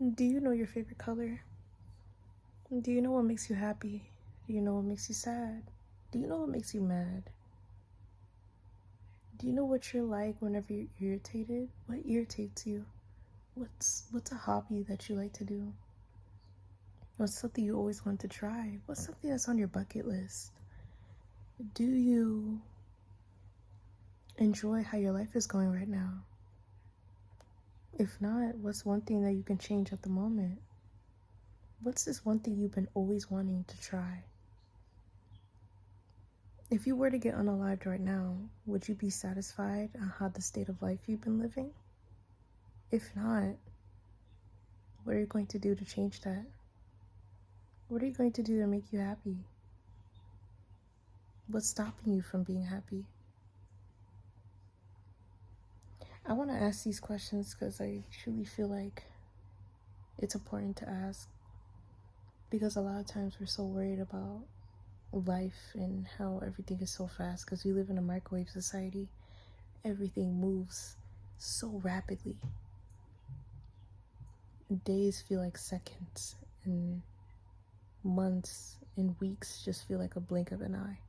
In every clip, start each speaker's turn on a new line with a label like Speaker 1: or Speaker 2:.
Speaker 1: Do you know your favorite color? Do you know what makes you happy? Do you know what makes you sad? Do you know what makes you mad? Do you know what you're like whenever you're irritated? What irritates you? What's a hobby that you like to do? What's something you always want to try? What's something that's on your bucket list? Do you enjoy how your life is going right now? If not, what's one thing that you can change at the moment? What's this one thing you've been always wanting to try? If you were to get unalived right now, would you be satisfied on how the state of life you've been living? If not, what are you going to do to change that? What are you going to do to make you happy? What's stopping you from being happy? I want to ask these questions because I truly feel like it's important to ask, because a lot of times we're so worried about life and how everything is so fast because we live in a microwave society. Everything moves so rapidly. Days feel like seconds, and months and weeks just feel like a blink of an eye.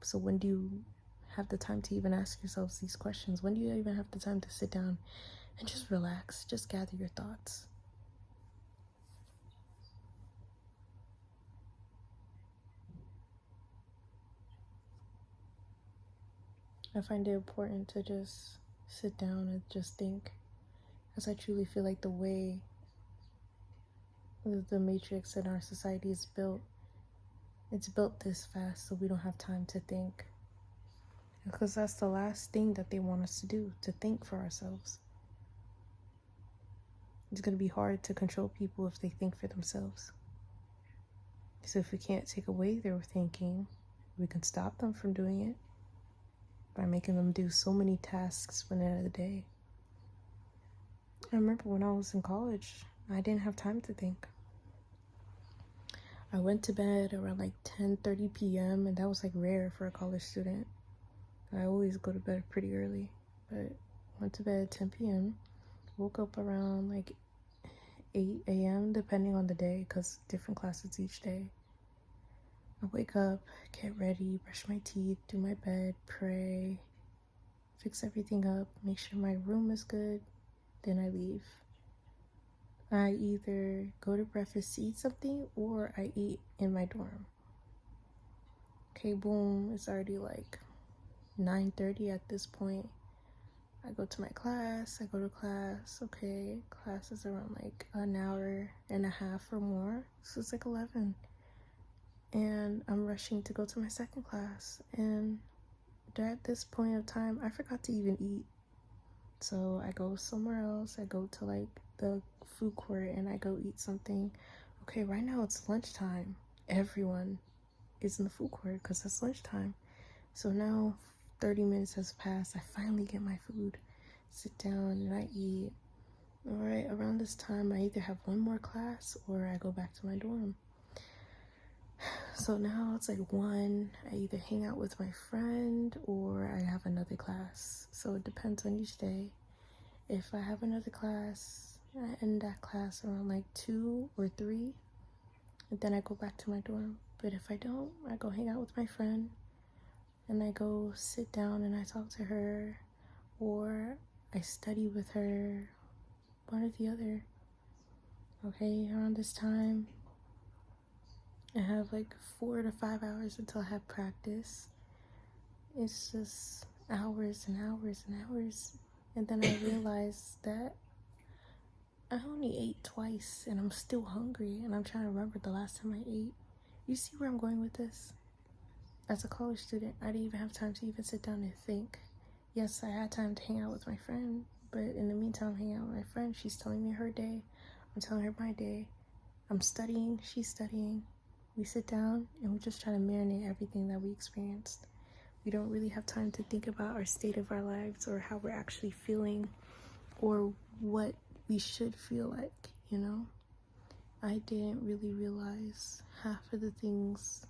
Speaker 1: So when do you have the time to even ask yourselves these questions? When do you even have the time to sit down and just relax, just gather your thoughts? I find it important to just sit down and just think, as I truly feel like the way the matrix in our society is built, it's built this fast so we don't have time to think. Because that's the last thing that they want us to do, to think for ourselves. It's going to be hard to control people if they think for themselves. So if we can't take away their thinking, we can stop them from doing it by making them do so many tasks within a day. I remember when I was in college, I didn't have time to think. I went to bed around like 10:30 p.m. and that was like rare for a college student. I always go to bed pretty early, but went to bed at 10 p.m. Woke up around like 8 a.m. depending on the day, because different classes each day. I wake up, get ready, brush my teeth, do my bed, pray, fix everything up, make sure my room is good, then I leave. I either go to breakfast to eat something or I eat in my dorm. Okay, boom, it's already like 9:30 at this point. I go to my class, I go to class, okay, class is around like an hour and a half or more, so it's like 11. And I'm rushing to go to my second class, and at this point of time, I forgot to even eat. So I go somewhere else, I go to like the food court and I go eat something. Okay, right now it's lunchtime. Everyone is in the food court because it's lunchtime. So now 30 minutes has passed. I finally get my food, sit down and I eat. All right, around this time, I either have one more class or I go back to my dorm. So now it's like 1, I either hang out with my friend or I have another class. So it depends on each day. If I have another class, I end that class around like 2 or 3, and then I go back to my dorm. But if I don't, I go hang out with my friend and I go sit down and I talk to her, or I study with her, one or the other. Okay, around this time, I have like 4 to 5 hours until I have practice. It's just hours and hours and hours. And then I realized that I only ate twice and I'm still hungry and I'm trying to remember the last time I ate. You see where I'm going with this? As a college student, I didn't even have time to even sit down and think. Yes, I had time to hang out with my friend, but in the meantime, hanging out with my friend, she's telling me her day. I'm telling her my day. I'm studying, she's studying. We sit down and we just try to marinate everything that we experienced. We don't really have time to think about our state of our lives or how we're actually feeling or what we should feel like, you know? I didn't really realize half of the things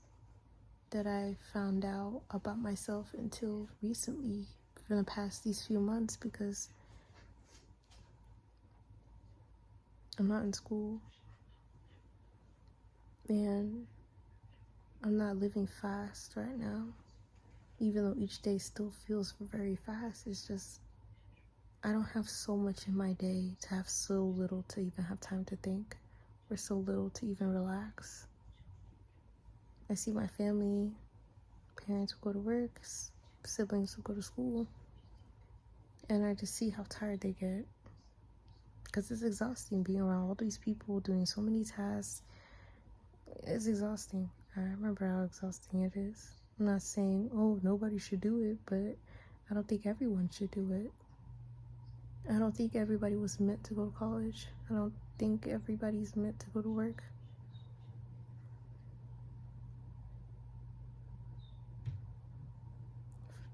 Speaker 1: that I found out about myself until recently, for the past these few months, because I'm not in school, and I'm not living fast right now. Even though each day still feels very fast, it's just I don't have so much in my day to have so little to even have time to think, or so little to even relax. I see my family, parents will go to work, siblings will go to school, and I just see how tired they get. Because it's exhausting being around all these people doing so many tasks. It's exhausting. I remember how exhausting it is. I'm not saying, oh, nobody should do it, but I don't think everyone should do it. I don't think everybody was meant to go to college. I don't think everybody's meant to go to work.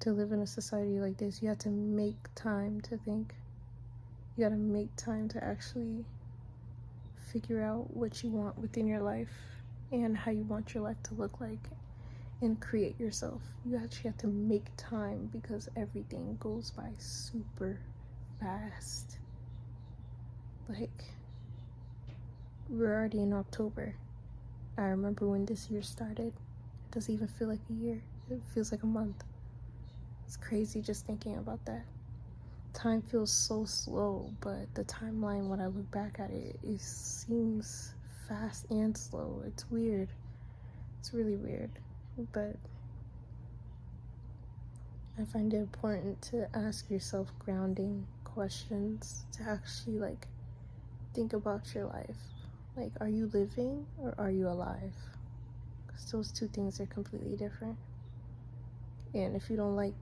Speaker 1: To live in a society like this, you have to make time to think. You gotta make time to actually figure out what you want within your life and how you want your life to look like, and create yourself. You actually have to make time because everything goes by super fast. Like, we're already in October. I remember when this year started. It doesn't even feel like a year. It feels like a month. It's crazy just thinking about that. Time feels so slow, but the timeline, when I look back at it, it seems fast and slow. It's weird. It's really weird. But I find it important to ask yourself grounding questions, to actually like think about your life. Like, are you living or are you alive? Because those two things are completely different. And if you don't like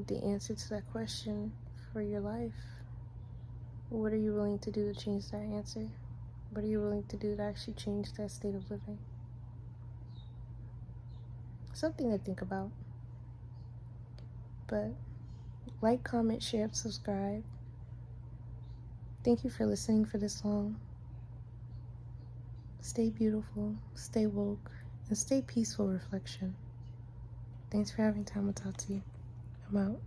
Speaker 1: the answer to that question for your life, what are you willing to do to change that answer? What are you willing to do to actually change that state of living? Something to think about. But like, comment, share, subscribe. Thank you for listening for this long. Stay beautiful, stay woke, and stay peaceful reflection. Thanks for having time to talk to you. I'm out.